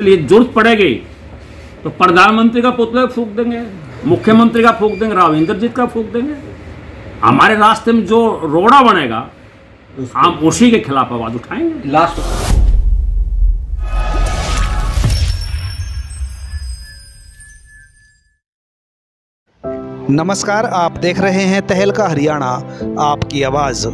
इसलिए जरूरत पड़ेगी तो प्रधानमंत्री का पुतला फूंक देंगे, मुख्यमंत्री का फूंक देंगे, राव इंद्रजीत का फूंक देंगे। हमारे रास्ते में जो रोड़ा बनेगा हम उसी के खिलाफ आवाज उठाएंगे। नमस्कार, आप देख रहे हैं तहलका हरियाणा, आपकी आवाज़।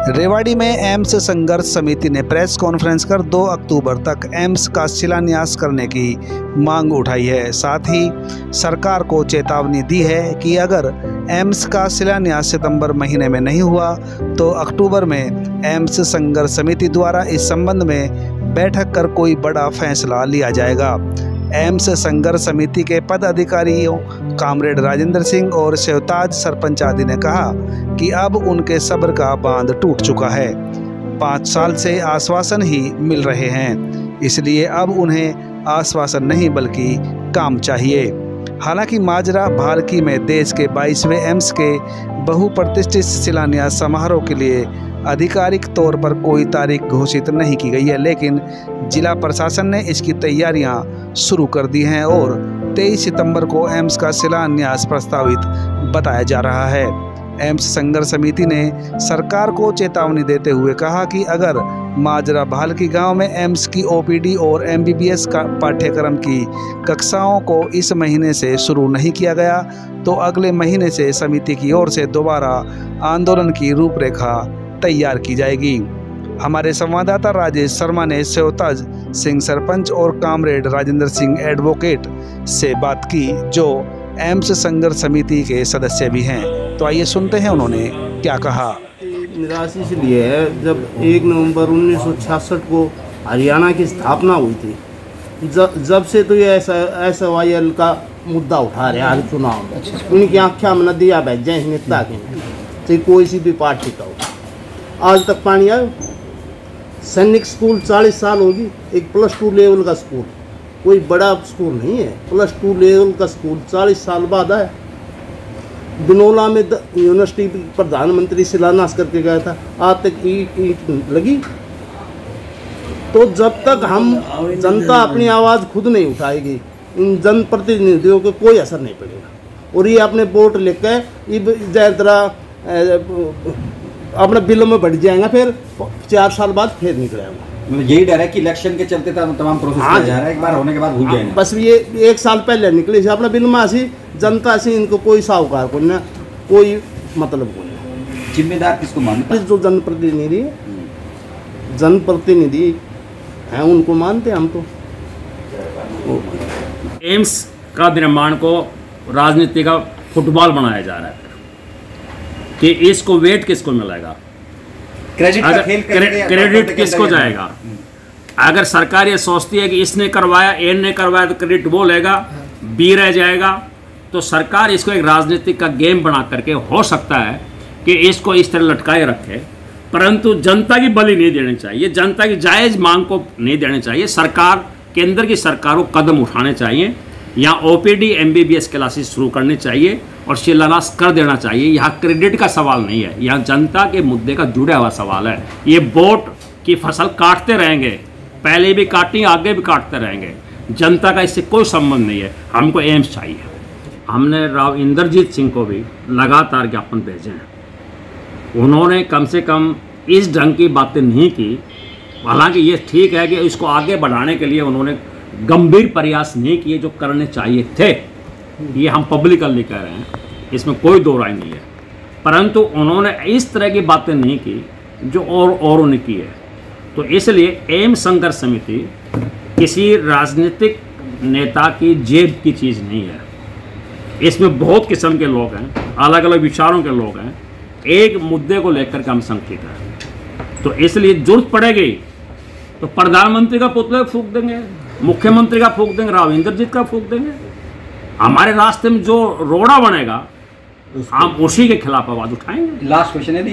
रेवाड़ी में एम्स संघर्ष समिति ने प्रेस कॉन्फ्रेंस कर 2 अक्टूबर तक एम्स का शिलान्यास करने की मांग उठाई है। साथ ही सरकार को चेतावनी दी है कि अगर एम्स का शिलान्यास सितंबर महीने में नहीं हुआ तो अक्टूबर में एम्स संघर्ष समिति द्वारा इस संबंध में बैठक कर कोई बड़ा फैसला लिया जाएगा। एम्स संघर्ष समिति के पदाधिकारियों कामरेड राजेंद्र सिंह और शिवताज सरपंच आदि ने कहा कि अब उनके सब्र का बांध टूट चुका है। 5 साल से आश्वासन ही मिल रहे हैं, इसलिए अब उन्हें आश्वासन नहीं बल्कि काम चाहिए। हालांकि माजरा भालकी में देश के 22वें एम्स के बहुप्रतिष्ठित शिलान्यास समारोह के लिए आधिकारिक तौर पर कोई तारीख घोषित नहीं की गई है, लेकिन जिला प्रशासन ने इसकी तैयारियां शुरू कर दी हैं और 23 सितंबर को एम्स का शिलान्यास प्रस्तावित बताया जा रहा है। एम्स संघर्ष समिति ने सरकार को चेतावनी देते हुए कहा कि अगर माजरा भालकी गांव में एम्स की ओपीडी और एमबीबीएस का पाठ्यक्रम की कक्षाओं को इस महीने से शुरू नहीं किया गया तो अगले महीने से समिति की ओर से दोबारा आंदोलन की रूपरेखा तैयार की जाएगी। हमारे संवाददाता राजेश शर्मा ने शिवताज सिंह सरपंच और कामरेड राजेंद्र सिंह एडवोकेट से बात की, जो एम्स संघर्ष समिति के सदस्य भी हैं। तो आइए सुनते हैं उन्होंने क्या कहा। निराश इसलिए है, जब 1 नवंबर 1966 को हरियाणा की स्थापना हुई थी, जब से तो ये SYL का मुद्दा उठा रहे हर चुनाव में। उनकी आख्या में नदियाँ बह जाए नेता के, चाहे कोई सी भी पार्टी का हो। आज तक पानी आयो। सैनिक स्कूल 40 साल होगी, एक +2 लेवल का स्कूल, कोई बड़ा स्कूल नहीं है, +2 लेवल का स्कूल 40 साल बाद आया। बिनोला में यूनिवर्सिटी प्रधानमंत्री शिलान्यास करके गया था, आज तक ईंट लगी। तो जब तक हम जनता अपनी आवाज़ खुद नहीं उठाएगी, इन जनप्रतिनिधियों को कोई असर नहीं पड़ेगा। और ये अपने वोट लेकर जरा अपने बिल में बढ़ जाएगा, फिर 4 साल बाद फिर निकलेगा। यही डर है कि इलेक्शन के चलते तमाम प्रोसेस किया जा रहा है, एक बार होने के बाद भूल जाएंगे। बस ये 1 साल पहले निकले से अपना बिल में आसी जनता से, इनको कोई साहूकार को ना कोई मतलब को नहीं। जिम्मेदार किसको मानते हैं? जो जनप्रतिनिधि हैं उनको मानते हैं हम तो। एम्स का निर्माण को राजनीति का फुटबॉल बनाया जा रहा है कि इसको वेट किसको मिलेगा, क्रेडिट किसको जाएगा। अगर सरकार ये सोचती है कि इसने करवाया, ए ने करवाया तो क्रेडिट वो लेगा, बी रह जाएगा, तो सरकार इसको एक राजनीतिक का गेम बना करके हो सकता है कि इसको इस तरह लटकाए रखे, परंतु जनता की बलि नहीं देनी चाहिए, जनता की जायज़ मांग को नहीं देनी चाहिए। सरकार, केंद्र की सरकार को कदम उठाने चाहिए, यहाँ ओपीडी एमबीबीएस क्लासेस शुरू करनी चाहिए और शिलान्यास कर देना चाहिए। यहाँ क्रेडिट का सवाल नहीं है, यहाँ जनता के मुद्दे का जुड़ा हुआ सवाल है। ये वोट की फसल काटते रहेंगे, पहले भी काटी, आगे भी काटते रहेंगे, जनता का इससे कोई संबंध नहीं है। हमको एम्स चाहिए। हमने राव इंद्रजीत सिंह को भी लगातार ज्ञापन भेजे हैं, उन्होंने कम से कम इस ढंग की बातें नहीं की। हालांकि ये ठीक है कि इसको आगे बढ़ाने के लिए उन्होंने गंभीर प्रयास नहीं किए जो करने चाहिए थे, ये हम पब्लिकली कह रहे हैं, इसमें कोई दो राय नहीं है, परंतु उन्होंने इस तरह की बातें नहीं की जो औरों ने की है। तो इसलिए एम्स संघर्ष समिति किसी राजनीतिक नेता की जेब की चीज़ नहीं है। इसमें बहुत किस्म के लोग हैं, अलग अलग विचारों के लोग हैं, एक मुद्दे को लेकर के हम संकित हैं। तो इसलिए जरूरत पड़ेगी तो प्रधानमंत्री का पुतला फूंक देंगे, मुख्यमंत्री का फूंक देंगे, राव इंद्रजीत का फूंक देंगे। हमारे रास्ते में जो रोड़ा बनेगा हम उसी के खिलाफ आवाज उठाएंगे। लास्ट क्वेश्चन है,